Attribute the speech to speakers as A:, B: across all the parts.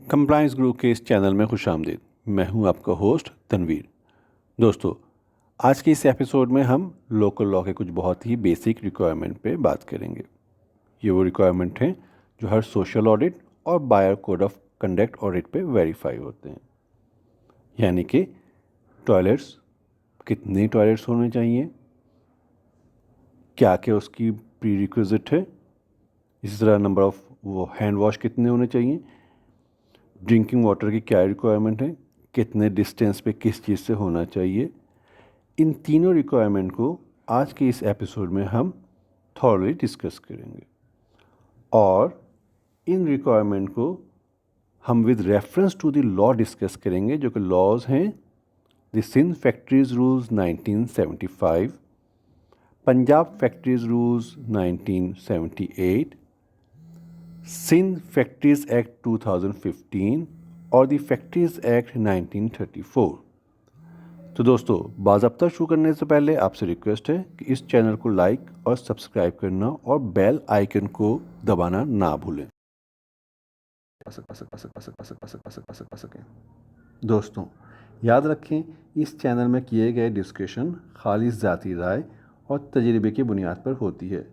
A: Compliance गुरु के इस channel में खुशामदीद। मैं हूं आपका होस्ट तनवीर। दोस्तों, आज के इस एपिसोड में हम लोकल लॉ के कुछ बहुत ही बेसिक रिक्वायरमेंट पे बात करेंगे। ये वो रिक्वायरमेंट हैं जो हर सोशल ऑडिट और buyer code of conduct audit पे वेरीफाई होते हैं। यानी कि टॉयलेट्स, कितने टॉयलेट्स होने चाहिए, क्या क्या उसकी प्री रिक्विजिट है, इसी तरह नंबर ऑफ वो हैंड वॉश कितने होने चाहिए, ड्रिंकिंग वाटर की क्या रिक्वायरमेंट है, कितने डिस्टेंस पे किस चीज़ से होना चाहिए। इन तीनों रिक्वायरमेंट को आज के इस एपिसोड में हम थॉरली डिस्कस करेंगे और इन रिक्वायरमेंट को हम with reference to the law discuss करेंगे, जो कि लॉज हैं the Sindh factories rules 1975, Punjab factories rules 1978, Sindh factories act 2015 और द फैक्ट्रीज एक्ट 1934। तो दोस्तों, बाज़ाब्ता शुरू करने से पहले आपसे रिक्वेस्ट है कि इस चैनल को लाइक और सब्सक्राइब करना और बेल आइकन को दबाना ना भूलें। दोस्तों, याद रखें, इस चैनल में किए गए डिस्कशन खालिस ज़ाती राय और तजर्बे की बुनियाद पर होती है,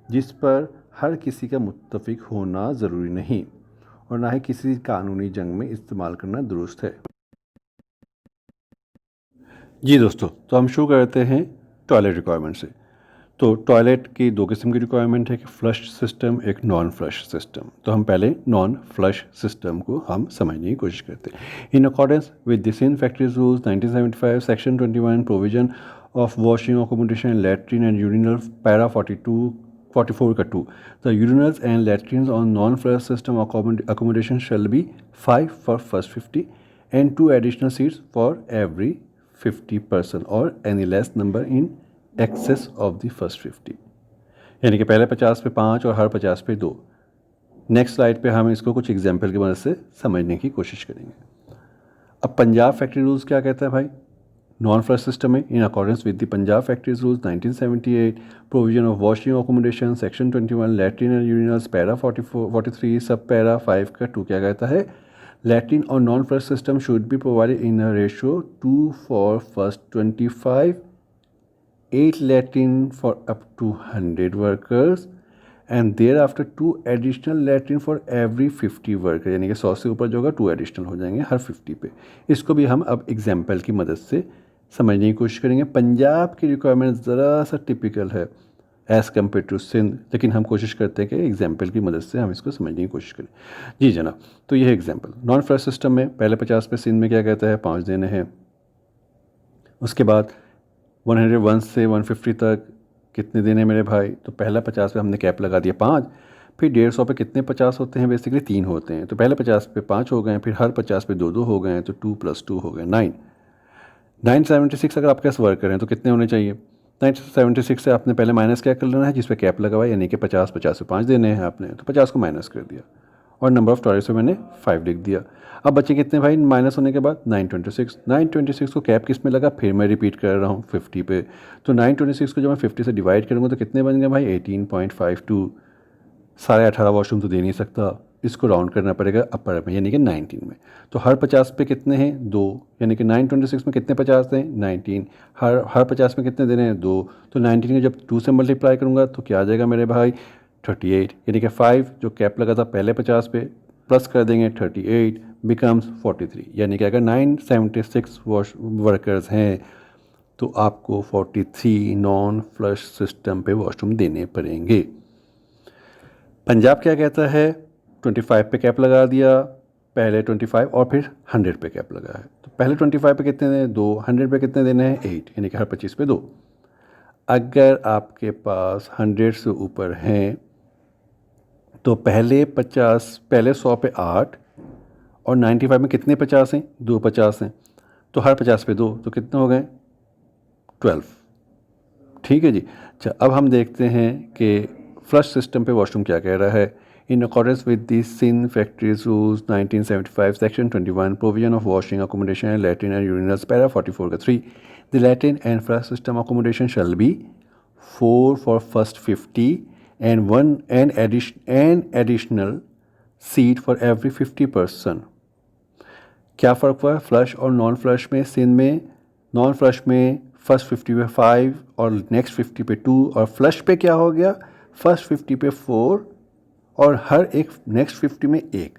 A: जिस पर हर किसी का मुत्तफिक होना ज़रूरी नहीं और ना ही किसी कानूनी जंग में इस्तेमाल करना दुरुस्त है। जी दोस्तों, तो हम शुरू करते हैं टॉयलेट रिक्वायरमेंट से। तो टॉयलेट की दो किस्म की रिक्वायरमेंट है, कि फ्लश सिस्टम, एक नॉन फ्लश सिस्टम। तो हम पहले नॉन फ्लश सिस्टम को हम समझने की कोशिश करते हैं। In accordance with the Sindh factories rules 1975 section 21 provision of washing accommodation latrine and urinal para 44 का 2, the urinals and latrines on non flush system accommodation shall be 5 for first 50 and 2 additional seats for every 50 person or any less number in excess of the first 50। यानी कि पहले 50 पे 5 और हर 50 पे 2। Next slide पे हम इसको कुछ एग्जाम्पल की मदद से समझने की कोशिश करेंगे। अब पंजाब फैक्ट्री रूल्स क्या कहता है भाई? नॉन फ्लश सिस्टम में इन accordance with the Punjab factories rules 1978 provision of washing accommodation section 21 latrine and urinals para 43 sub para 5 का 2 क्या कहता है? लैट्रिन और non flush system should be provided in a ratio 2 for first 25, 8 latrine for up to 100 workers and thereafter 2 additional latrine for every 50 worker। यानी कि 100 से ऊपर जो होगा 2 एडिशनल हो जाएंगे हर 50 पे। इसको भी हम अब एग्जाम्पल की मदद से समझने की कोशिश करेंगे। पंजाब की रिक्वायरमेंट ज़रा सा टिपिकल है एज़ कम्पेयर टू सिंध, लेकिन हम कोशिश करते हैं कि एग्जाम्पल की मदद से हम इसको समझने की कोशिश करें। जी जनाब, तो यह एग्जाम्पल नॉन फ्लश सिस्टम में पहले 50 पे सिंध में क्या कहता है? 5 देने हैं। उसके बाद 101 से 150 तक कितने देने मेरे भाई? तो पहला 50 पे हमने कैप लगा दिया 5, फिर 150 पे कितने 50 होते हैं? बेसिकली 3 होते हैं। तो पहले 50 पे 5 हो गए, फिर हर 50 पे 2 हो गए, तो 2 + 2 हो गए 9। 976 अगर आपके पास वर्क करें तो कितने होने चाहिए? 976 से आपने पहले माइनस क्या कर लेना है? जिस पे कैप लगा हुआ है, यानी कि 50 पे 5 देने हैं आपने, तो 50 को माइनस कर दिया और नंबर ऑफ़ टॉयलेट्स में मैंने 5 लिख दिया। अब बच्चे कितने भाई माइनस होने के बाद? 926 को कैप किस में लगा? फिर मैं रिपीट कर रहा हूँ 50 पे। तो 926 को जब मैं 50 से डिवाइड करूँगा तो कितने बन गए भाई? 18.52। साढ़े 18 वॉशरूम तो दे नहीं सकता, इसको राउंड करना पड़ेगा अपर में, यानी कि 19 में। तो हर 50 पे कितने हैं? 2, यानी कि 926 में कितने 50 हैं? 19। हर 50 में कितने देने हैं? 2। तो 19 को जब 2 से मल्टीप्लाई करूँगा तो क्या आ जाएगा मेरे भाई? 38, यानी कि 5 जो कैप लगा था पहले 50 पे प्लस कर देंगे 38 बिकम्स 43, यानी कि अगर 976 वर्कर्स हैं तो आपको 43 नॉन फ्लश सिस्टम पे वॉशरूम देने पड़ेंगे। पंजाब क्या कहता है? 25 पे कैप लगा दिया, पहले 25 और फिर 100 पे कैप लगा है। तो पहले 25 पे कितने देने? 2, 100 पे कितने देने हैं? 8, यानी कि हर 25 पे 2। अगर आपके पास 100 से ऊपर हैं तो पहले 100 पे 8 और 95 में कितने 50 हैं? 2 50 हैं, तो हर 50 पे 2, तो कितने हो गए? 12। ठीक है जी। अच्छा, अब हम देखते हैं कि फ्लश सिस्टम पे वॉशरूम क्या कह रहा है। In accordance with the Sindh factories rules 1975 section 21 provision of washing accommodation and latrine and urinals para 44 का 3, the latrine and flush system accommodation shall be 4 for first 50 and 1 and additional seat for every 50 person क्या फ़र्क हुआ flush और non flush में? सिंध में non flush में first 50 पे 5 और नेक्स्ट 50 पे 2, और फ्लश पे क्या हो गया, फर्स्ट 50 पे 4 और हर एक नेक्स्ट 50 में 1।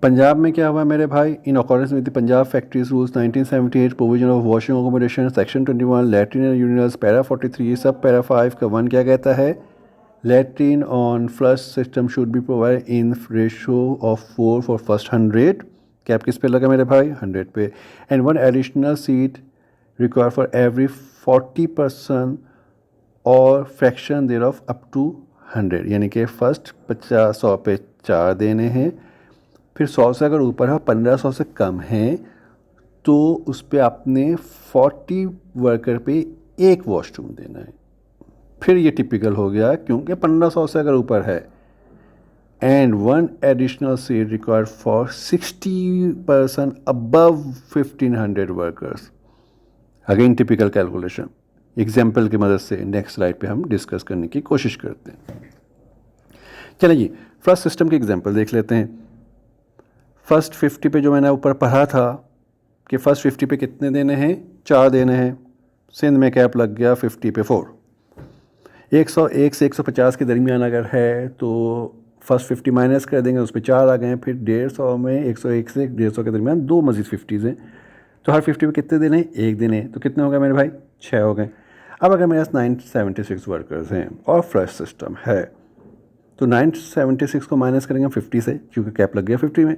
A: पंजाब में क्या हुआ मेरे भाई? In accordance with the Punjab factories rules 1978 provision of washing accommodation section 21 latrine and urinals para 43 sub para 5 का 1 क्या कहता है? Latrine on flush system should be provide in ratio of 4 for first 100। Cap किस पे लगा मेरे भाई? 100 पे। And 1 additional seat require for every 40% और fraction thereof up to 100, यानी कि फर्स्ट 100 पे 4 देने हैं, फिर 100 से अगर ऊपर है 1500 से कम है तो उस पर आपने 40 वर्कर पे 1 वॉशरूम देना है। फिर ये टिपिकल हो गया क्योंकि 1500 से अगर ऊपर है। And 1 additional seat required for 60% above 1500 workers. Again typical calculation example की मदद से नेक्स्ट स्लाइड पे हम डिस्कस करने की कोशिश करते हैं। चलिए जी, फर्स्ट सिस्टम के एग्जाम्पल देख लेते हैं। फर्स्ट 50 पे जो मैंने ऊपर पढ़ा था कि फर्स्ट 50 पे कितने देने हैं? 4 देने हैं। सिंध में कैप लग गया 50 पे 4। 101 से 150 के दरमियान अगर है तो फर्स्ट 50 माइनस कर देंगे, उस पर 4 आ गए। फिर 150 में 101 से 150 के दरमियान 2 मजीद 50s हैं, तो हर 50 पे कितने देने हैं? 1 देने। तो कितने हो गए मेरे भाई? 6 हो गए। अब अगर मेरे पास 976 वर्कर्स हैं और फ्लश सिस्टम है तो 976 को माइनस करेंगे 50 से, क्योंकि कैप लग गया 50 में,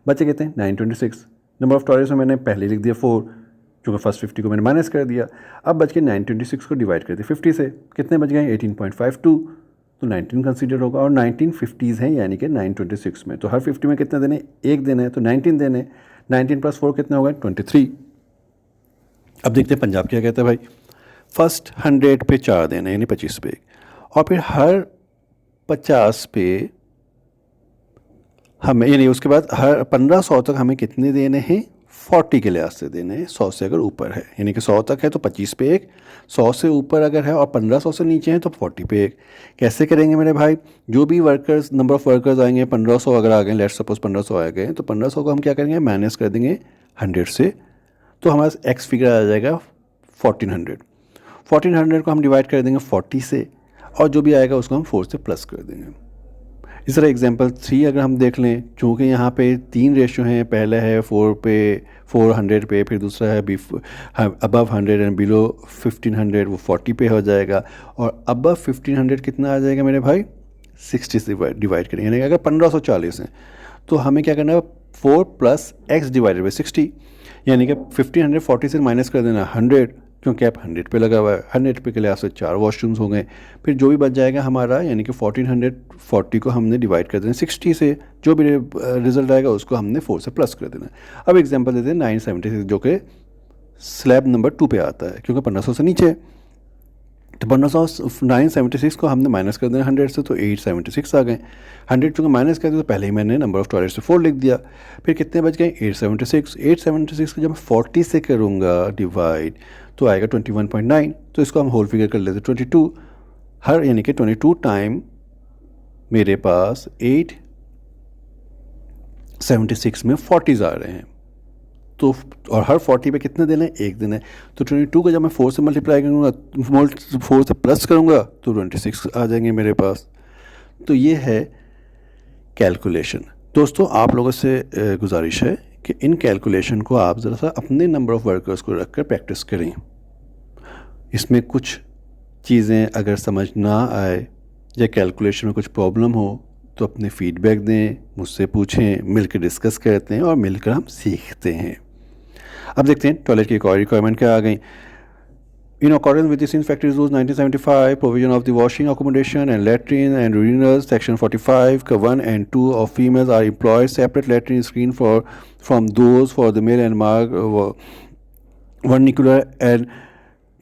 A: बचे कहते हैं 926। नंबर ऑफ टॉयलेट्स में मैंने पहले लिख दिया 4, क्योंकि फर्स्ट 50 को मैंने माइनस कर दिया। अब बच के 926 को डिवाइड कर दिया 50 से, कितने बच गए? 18.52, तो 19 कंसीडर होगा। और 19 50s हैं यानी कि 926 में, तो हर 50 में कितने देने? 1 देने हैं, तो 19 देने। 19 + 4 कितने हो गए? 23। अब देखते हैं पंजाब क्या कहता है भाई। फर्स्ट 100 पे 4 देने यानी 25 पे, और फिर हर 50 पे हमें, यानी उसके बाद हर 1500 तक हमें कितने देने हैं? 40 के लिहाज से देने हैं, 100 से अगर ऊपर है, यानी कि 100 तक है तो 25 पे 1, 100 से ऊपर अगर है और 1500 से नीचे हैं तो 40 पे 1। कैसे करेंगे मेरे भाई? जो भी वर्कर्स, नंबर ऑफ़ वर्कर्स आएंगे, 1500 अगर आ गए, लेट्स सपोज 1500 आ गए, तो 1500 को हम क्या करेंगे? माइनस कर देंगे 100 से, तो हमारा एक्स फिगर आ जाएगा 1400। 1400 को हम डिवाइड कर देंगे 40 से, और जो भी आएगा उसको हम 4 से प्लस कर देंगे। इस तरह एग्जांपल 3 अगर हम देख लें, चूँकि यहाँ पे 3 रेशियो हैं, पहला है 4 पे 400 पे, फिर दूसरा है अबव 100 एंड बिलो 1500, वो 40 पे हो जाएगा। और अबव 1500 कितना आ जाएगा मेरे भाई? 60 से डिवाइड करेंगे, यानी अगर 1540 हैं तो हमें क्या करना है? 4 + x डिवाइडेड बाई 60, यानी कि 1540 से माइनस कर देना 100, क्योंकि आप 100 पे लगा हुआ है। 100 पे के लिहाज से 4 वॉशरूम्स हो गए। फिर जो भी बच जाएगा हमारा, यानी कि 1440 को हमने डिवाइड कर देना 60 से, जो भी रिजल्ट आएगा उसको हमने 4 से प्लस कर देना। अब एग्जांपल देते हैं 976, जो कि स्लैब नंबर 2 पे आता है, क्योंकि 1500 से नीचे है। तो 976 को हमने माइनस कर देना 100 से, तो 876 आ गए। 100 चूँकि माइनस कर दिया तो पहले ही मैंने नंबर ऑफ़ टॉयलेट से 4 लिख दिया। फिर कितने बच गए? 876। 876 को जब मैं 40 से करूँगा डिवाइड तो आएगा 21.9, तो इसको हम होल फिगर कर लेते 22। हर, यानी कि 22 टाइम मेरे पास 876 में 40s आ रहे हैं, तो और हर 40 पे कितने देने? 1 देने। तो 22 को जब मैं 4 से मल्टीप्लाई करूँगा, 4 से प्लस करूँगा तो 26 आ जाएंगे मेरे पास। तो ये है कैलकुलेशन। दोस्तों, आप लोगों से गुजारिश है कि इन कैलकुलेशन को आप ज़रा सा अपने नंबर ऑफ़ वर्कर्स को रख कर प्रैक्टिस करें। इसमें कुछ चीज़ें अगर समझ ना आए या कैलकुलेशन में कुछ प्रॉब्लम हो तो अपने फीडबैक दें, मुझसे पूछें, मिलकर डिस्कस करते हैं और मिलकर हम सीखते हैं। अब देखते हैं टॉयलेट की एक और रिक्वायरमेंट क्या आ गई। In accordance with the Sindh Factories Rules 1975, provision of the washing accommodation and latrine and urinals, Section 45, 1 and 2 of females are employed. Separate latrine screen from those for the male and vernacular and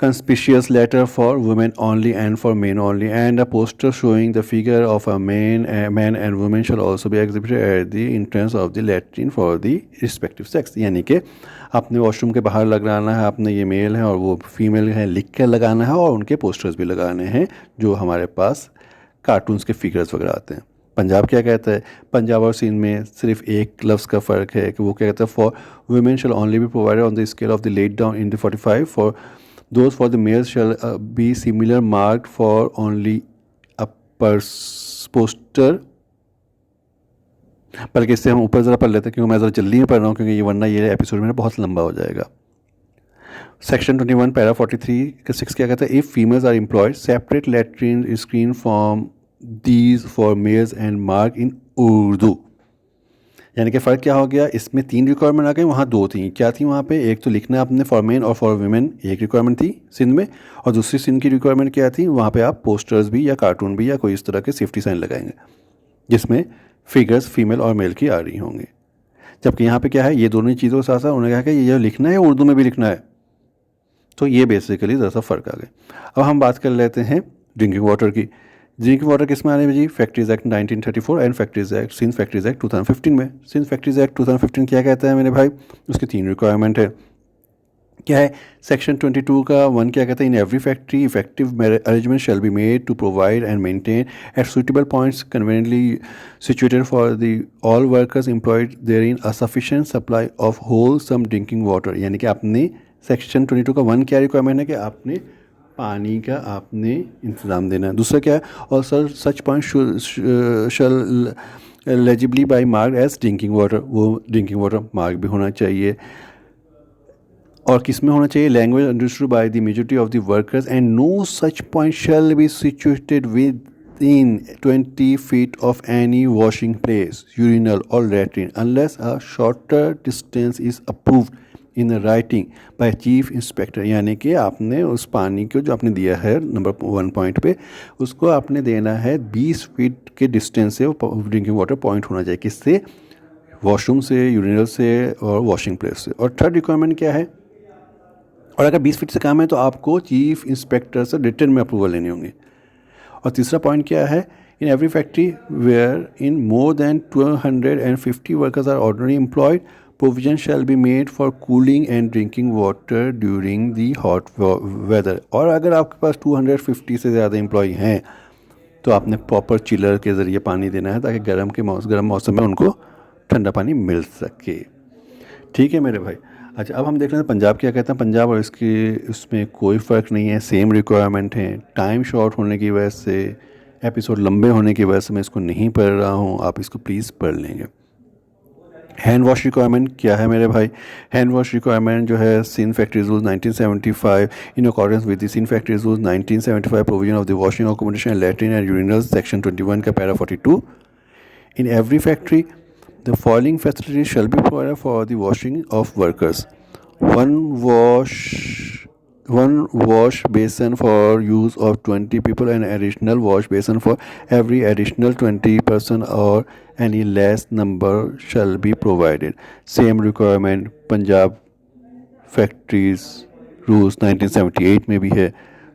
A: conspicuous letter for women only and for men only. And a poster showing the figure of a man and woman shall also be exhibited at the entrance of the latrine for the respective sex. यानी कि अपने washroom के बाहर लगाना है, अपने ये mail है और वो फीमेल है लिख कर लगाना है, और उनके पोस्टर्स भी लगाने हैं जो हमारे पास कार्टून्स के फिगर्स वगैरह आते हैं। पंजाब क्या कहता है, पंजाब और सिंध में सिर्फ एक लफ्ज़ का फ़र्क है कि वो क्या कहता है, for women shall only be provided on the scale of the laid down in the 45, for those for the males shall be similar marked for only a poster. बल्कि इससे हम ऊपर ज़रा पढ़ लेते हैं क्योंकि मैं ज़रा जल्दी में पढ़ रहा हूँ, क्योंकि ये वरना ये एपिसोड मेरा बहुत लंबा हो जाएगा। सेक्शन 21 पैरा 43 का 6 क्या कहता है, if females are employed separate latrine screen from these for males and mark in Urdu. यानी कि फ़र्क क्या हो गया, इसमें 3 रिक्वायरमेंट आ गई, वहाँ 2 थी। क्या थी वहाँ पे, एक तो लिखना आपने फॉर मेन और फॉर वुमेन एक रिक्वायरमेंट थी सिंध में, और दूसरी सिंध की रिक्वायरमेंट क्या थी, वहाँ पे आप पोस्टर्स भी या कार्टून भी या कोई इस तरह के सेफ्टी साइन लगाएंगे जिसमें फिगर्स फीमेल और मेल की आ रही होंगी। जबकि यहाँ पे क्या है, ये दोनों चीज़ों के साथ साथ उन्होंने कहा कि ये लिखना है उर्दू में भी लिखना है। तो ये बेसिकली ज़रा सा फ़र्क आ गया। अब हम बात कर लेते हैं ड्रिंकिंग वाटर की। ड्रिंकिंग वाटर किस में आ रही है जी, factories act 1934 and factories act Sindh factories act 2015 में। सिंध फैक्ट्रीज एक्ट 2015 क्या कहता है मेरे भाई, उसकी 3 रिक्वायरमेंट है। क्या है, सेक्शन 22 का 1 क्या कहता है, in every factory effective arrangement shall be made to provide and maintain at suitable points conveniently situated for the all workers employed therein a sufficient supply of wholesome drinking water. यानी कि आपने section 22 का 1 क्या requirement है कि आपने पानी का आपने इंतज़ाम देना है। दूसरा क्या है, और such point shall legibly by mark as drinking water, वो ड्रिंकिंग वाटर मार्क भी होना चाहिए। और किस में होना चाहिए, language understood by the majority of the workers and no such point shall be situated within 20 feet of any washing place, urinal or latrine unless a shorter distance is approved in writing by chief inspector। यानी कि आपने उस पानी को जो आपने दिया है नंबर 1 पॉइंट पे, उसको आपने देना है 20 फीट के डिस्टेंस से, ड्रिंकिंग वाटर पॉइंट होना चाहिए किससे, वॉशरूम से, यूरिनल से और वॉशिंग प्लेस से। और थर्ड रिक्वायरमेंट क्या है, और अगर 20 फीट से कम है तो आपको चीफ इंस्पेक्टर से रिटर्न में अप्रूवल लेनी होंगी। और तीसरा पॉइंट क्या है, in every factory wherein more than 250 workers are ordinary employed provision shall be made for cooling and drinking water during the hot weather. और अगर आपके पास 250 से ज़्यादा एम्प्लॉय हैं तो आपने प्रॉपर चिलर के ज़रिए पानी देना है ताकि गर्म मौसम में उनको ठंडा पानी मिल सके। ठीक है मेरे भाई। अच्छा, अब हम देख लेते हैं पंजाब क्या कहते हैं। पंजाब और उसमें कोई फ़र्क नहीं है, सेम रिक्वायरमेंट है। टाइम शॉर्ट होने की वजह से, एपिसोड लंबे होने की वजह से मैं इसको नहीं पढ़ रहा हूँ, आप इसको प्लीज़ पढ़ लेंगे। हैंड वॉश रिक्वायरमेंट क्या है मेरे भाई, हैंड वॉश रिक्वायरमेंट जो है Sindh factories rules 1975 in accordance with the Sindh factories rules 1975 provision of the washing accommodation and latrine and urinals section 21 का para 42। In every factory the following facilities shall be provided for the washing of workers: one wash basin for use of 20 people and additional wash basin for every additional 20 person or any less number shall be provided। Same requirement Punjab Factories Rules 1978 में भी है,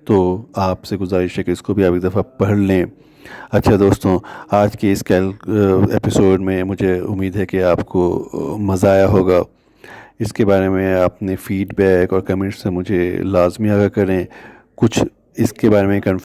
A: तो आपसे गुजारिश है कि इसको भी आप एक दफ़ा पढ़ लें। अच्छा दोस्तों, आज के इस एपिसोड में मुझे उम्मीद है कि आपको मज़ा आया होगा। इसके बारे में आपने फ़ीडबैक और कमेंट्स से मुझे लाजमी आगाह करें। कुछ इसके बारे में